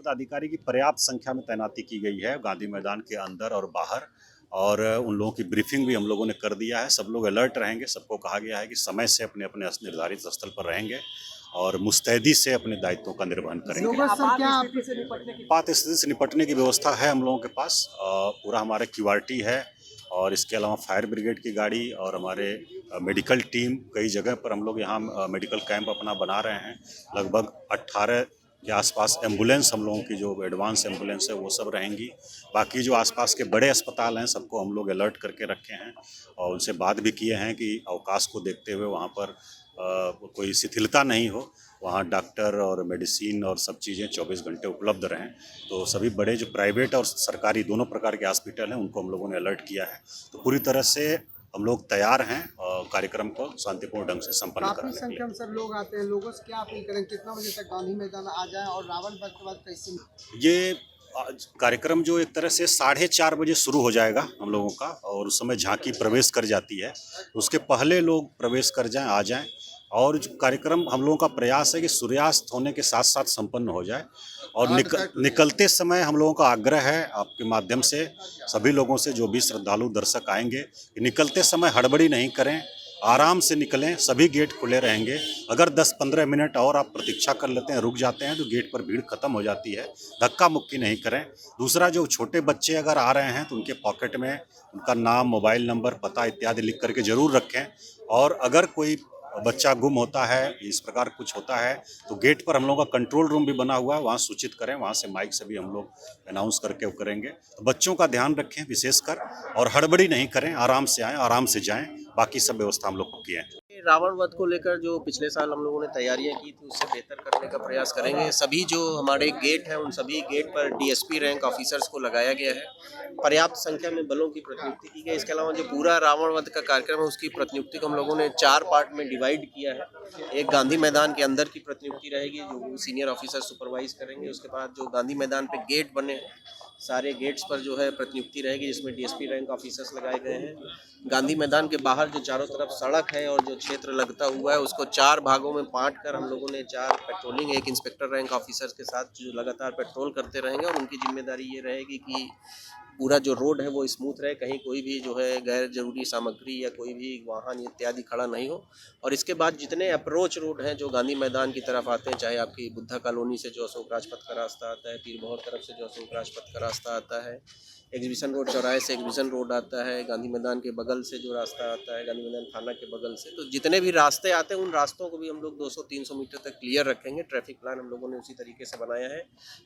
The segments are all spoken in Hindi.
पदाधिकारी की पर्याप्त संख्या में तैनाती की गई है गांधी मैदान के अंदर और बाहर, और उन लोगों की ब्रीफिंग भी हम लोगों ने कर दिया है। सब लोग अलर्ट रहेंगे, सबको कहा गया है कि समय से अपने अपने निर्धारित स्थल पर रहेंगे और मुस्तैदी से अपने दायित्वों का निर्वहन करेंगे। आपात स्थिति से निपटने की व्यवस्था है हम लोगों के पास, पूरा हमारा क्यूआरटी है और इसके अलावा फायर ब्रिगेड की गाड़ी और हमारे मेडिकल टीम कई जगह पर हम लोग यहाँ मेडिकल कैंप अपना बना रहे हैं। लगभग 18 के आसपास एम्बुलेंस हम लोगों की जो एडवांस एम्बुलेंस है वो सब रहेंगी। बाकी जो आसपास के बड़े अस्पताल हैं सबको हम लोग अलर्ट करके रखे हैं और उनसे बात भी किए हैं कि अवकाश को देखते हुए वहाँ पर कोई शिथिलता नहीं हो, वहाँ डॉक्टर और मेडिसिन और सब चीज़ें 24 घंटे उपलब्ध रहें। तो सभी बड़े जो प्राइवेट और सरकारी दोनों प्रकार के हॉस्पिटल हैं उनको हम लोगों ने अलर्ट किया है। तो पूरी तरह से हम लोग तैयार हैं कार्यक्रम को शांतिपूर्ण ढंग से संपन्न कराने के लिए। काफी संख्या में सर लोग आते हैं, लोगों से क्या अपील करें, कितना बजे तक गांधी मैदान आ जाए और रावण वध के बाद कैसे? ये कार्यक्रम जो एक तरह से 4:30 बजे शुरू हो जाएगा हम लोगों का, और उस समय झांकी प्रवेश कर जाती है। उसके पहले लोग प्रवेश कर जाएं, आ जाएं। और जो कार्यक्रम हम लोगों का प्रयास है कि सूर्यास्त होने के साथ साथ संपन्न हो जाए। और निकलते समय हम लोगों का आग्रह है आपके माध्यम से सभी लोगों से, जो भी श्रद्धालु दर्शक आएंगे, कि निकलते समय हड़बड़ी नहीं करें, आराम से निकलें। सभी गेट खुले रहेंगे। अगर 10-15 मिनट और आप प्रतीक्षा कर लेते हैं, रुक जाते हैं, तो गेट पर भीड़ खत्म हो जाती है। धक्का मुक्की नहीं करें। दूसरा, जो छोटे बच्चे अगर आ रहे हैं तो उनके पॉकेट में उनका नाम, मोबाइल नंबर, पता इत्यादि लिख करके जरूर रखें। और अगर कोई बच्चा गुम होता है, इस प्रकार कुछ होता है, तो गेट पर हम लोगों का कंट्रोल रूम भी बना हुआ है, वहाँ सूचित करें। वहाँ से माइक से भी हम लोग अनाउंस करके वो करेंगे। तो बच्चों का ध्यान रखें विशेषकर, और हड़बड़ी नहीं करें, आराम से आएँ, आराम से जाएं। बाकी सब व्यवस्था हम लोग को की है। रावण वध को लेकर जो पिछले साल हम लोगों ने तैयारियां की थी उससे बेहतर करने का प्रयास करेंगे। सभी जो हमारे गेट हैं उन सभी गेट पर डीएसपी रैंक ऑफिसर्स को लगाया गया है। पर्याप्त संख्या में बलों की प्रतिनियुक्ति की गई। इसके अलावा जो पूरा रावण वध का कार्यक्रम है उसकी प्रतिनियुक्ति को हम लोगों ने 4 पार्ट में डिवाइड किया है। एक गांधी मैदान के अंदर की प्रतिनियुक्ति रहेगी जो सीनियर ऑफिसर सुपरवाइज करेंगे। उसके बाद जो गांधी मैदान पे गेट बने हैं सारे गेट्स पर जो है प्रतिनियुक्ति रहेगी, जिसमें डीएसपी रैंक ऑफिसर्स लगाए गए हैं। गांधी मैदान के बाहर जो चारों तरफ सड़क है और जो क्षेत्र लगता हुआ है उसको 4 भागों में बांट कर हम लोगों ने 4 पेट्रोलिंग, एक इंस्पेक्टर रैंक ऑफिसर्स के साथ जो लगातार पेट्रोल करते रहेंगे। और उनकी जिम्मेदारी ये रहेगी कि पूरा जो रोड है वो स्मूथ रहे, कहीं कोई भी जो है गैर जरूरी सामग्री या कोई भी वाहन इत्यादि खड़ा नहीं हो। और इसके बाद जितने अप्रोच रोड हैं जो गांधी मैदान की तरफ आते हैं, चाहे आपकी बुद्धा कॉलोनी से जो अशोक राजपथ का रास्ता आता है, पीर बहोर तरफ से जो अशोक राजपथ का रास्ता आता है, एग्जीबिशन रोड चौराहे से एग्जीबिशन रोड आता है, गांधी मैदान के बगल से जो रास्ता आता है गांधी मैदान थाना के बगल से, तो जितने भी रास्ते आते हैं उन रास्तों को भी हम लोग 200-300 मीटर तक क्लियर रखेंगे। ट्रैफिक प्लान हम लोगों ने उसी तरीके से बनाया है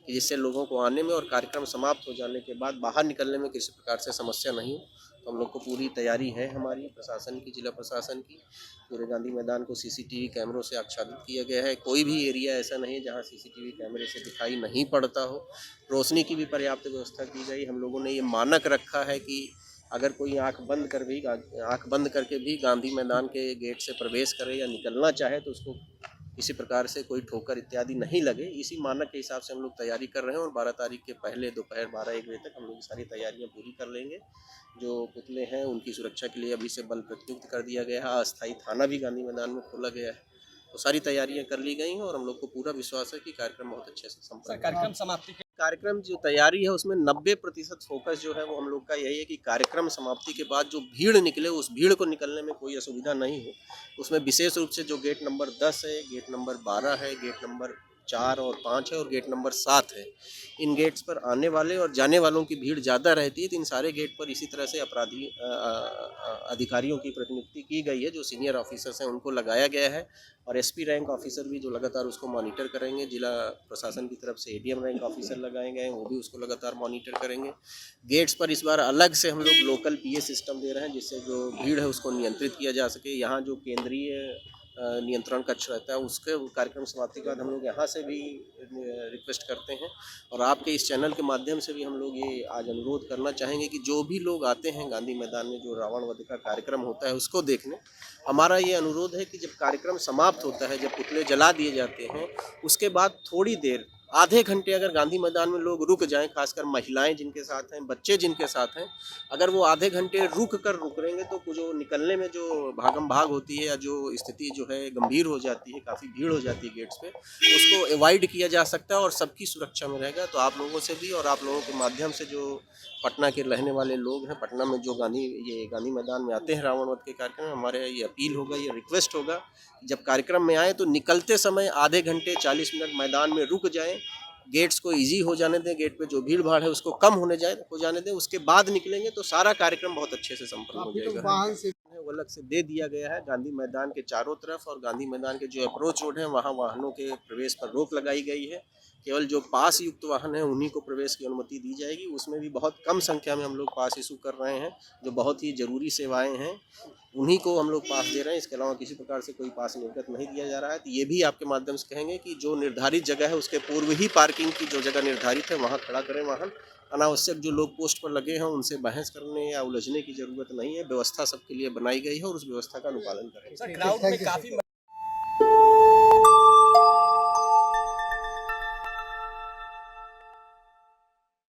कि जिससे लोगों को आने में और कार्यक्रम समाप्त हो जाने के बाद बाहर निकलने में किसी प्रकार से समस्या नहीं हो। तो हम लोग को पूरी तैयारी है हमारी प्रशासन की, जिला प्रशासन की। पूरे गांधी मैदान को सीसीटीवी कैमरों से आच्छादित किया गया है। कोई भी एरिया ऐसा नहीं है जहां सीसीटीवी कैमरे से दिखाई नहीं पड़ता हो। रोशनी की भी पर्याप्त व्यवस्था की गई। हम लोगों ने ये मानक रखा है कि अगर कोई आंख बंद करके भी गांधी मैदान के गेट से प्रवेश करे या निकलना चाहे तो उसको किसी प्रकार से कोई ठोकर इत्यादि नहीं लगे। इसी मानक के हिसाब से हम लोग तैयारी कर रहे हैं और 12 तारीख के पहले दोपहर 12-1 बजे तक हम लोग सारी तैयारियां पूरी कर लेंगे। जो पुतले हैं उनकी सुरक्षा के लिए अभी से बल प्रतियुक्त कर दिया गया है। अस्थायी थाना भी गांधी मैदान में खोला गया है। तो सारी तैयारियां कर ली गई हैं और हम लोग को पूरा विश्वास है कि कार्यक्रम बहुत अच्छे से संपन्न। कार्यक्रम समाप्ति के कार्यक्रम जो तैयारी है उसमें 90% फोकस जो है वो हम लोग का यही है कि कार्यक्रम समाप्ति के बाद जो भीड़ निकले उस भीड़ को निकलने में कोई असुविधा नहीं हो। उसमें विशेष रूप से जो गेट नंबर 10 है, गेट नंबर 12 है, गेट नंबर 4 और 5 है और गेट नंबर 7 है, इन गेट्स पर आने वाले और जाने वालों की भीड़ ज़्यादा रहती है। तो इन सारे गेट पर इसी तरह से अधिकारियों की प्रतिनियुक्ति की गई है। जो सीनियर ऑफिसर्स हैं उनको लगाया गया है और एसपी रैंक ऑफिसर भी जो लगातार उसको मॉनिटर करेंगे। जिला प्रशासन की तरफ से एडीएम रैंक ऑफिसर लगाए गए हैं, वो भी उसको लगातार मॉनिटर करेंगे। गेट्स पर इस बार अलग से हम लोग लोकल पीए सिस्टम दे रहे हैं जिससे जो भीड़ है उसको नियंत्रित किया जा सके। यहाँ जो केंद्रीय नियंत्रण कक्ष रहता है उसके कार्यक्रम समाप्ति के बाद हम लोग यहाँ से भी रिक्वेस्ट करते हैं और आपके इस चैनल के माध्यम से भी हम लोग ये आज अनुरोध करना चाहेंगे कि जो भी लोग आते हैं गांधी मैदान में जो रावण वध का कार्यक्रम होता है उसको देखने, हमारा ये अनुरोध है कि जब कार्यक्रम समाप्त होता है, जब पुतले जला दिए जाते हैं, उसके बाद थोड़ी देर आधे घंटे अगर गांधी मैदान में लोग रुक जाएं, खासकर महिलाएं जिनके साथ हैं, बच्चे जिनके साथ हैं, अगर वो आधे घंटे रुक रहेंगे तो जो निकलने में जो भागम भाग होती है या जो स्थिति जो है गंभीर हो जाती है, काफ़ी भीड़ हो जाती है गेट्स पे, उसको अवॉइड किया जा सकता है और सबकी सुरक्षा में रहेगा। तो आप लोगों से भी और आप लोगों के माध्यम से जो पटना के रहने वाले लोग हैं, पटना में जो गांधी मैदान में आते हैं रावण वध के कार्यक्रम में, हमारे ये अपील होगा, ये रिक्वेस्ट होगा, जब कार्यक्रम में आए तो निकलते समय आधे घंटे 40 मिनट मैदान में रुक जाएं, गेट्स को इजी हो जाने दें, गेट पे जो भीड़ भाड़ है उसको कम हो जाने दें, उसके बाद निकलेंगे तो सारा कार्यक्रम बहुत अच्छे से संपन्न हो काफी लोग जाएगा। वाहन से वो अलग से दे दिया गया है गांधी मैदान के चारों तरफ, और गांधी मैदान के जो अप्रोच रोड है वहाँ वाहनों के प्रवेश पर रोक लगाई गई है। केवल जो पास युक्त वाहन है उन्हीं को प्रवेश की अनुमति दी जाएगी। उसमें भी बहुत कम संख्या में हम लोग पास इशू कर रहे हैं, जो बहुत ही ज़रूरी सेवाएं हैं उन्हीं को हम लोग पास दे रहे हैं। इसके अलावा किसी प्रकार से कोई पास निर्गत नहीं दिया जा रहा है। तो ये भी आपके माध्यम से कहेंगे कि जो निर्धारित जगह है उसके पूर्व ही पार्किंग की जो जगह निर्धारित है वहाँ खड़ा करें वाहन। अनावश्यक जो लोग पोस्ट पर लगे हैं उनसे बहस करने या उलझने की ज़रूरत नहीं है। व्यवस्था सबके लिए बनाई गई है और उस व्यवस्था का अनुपालन करें। Thank you.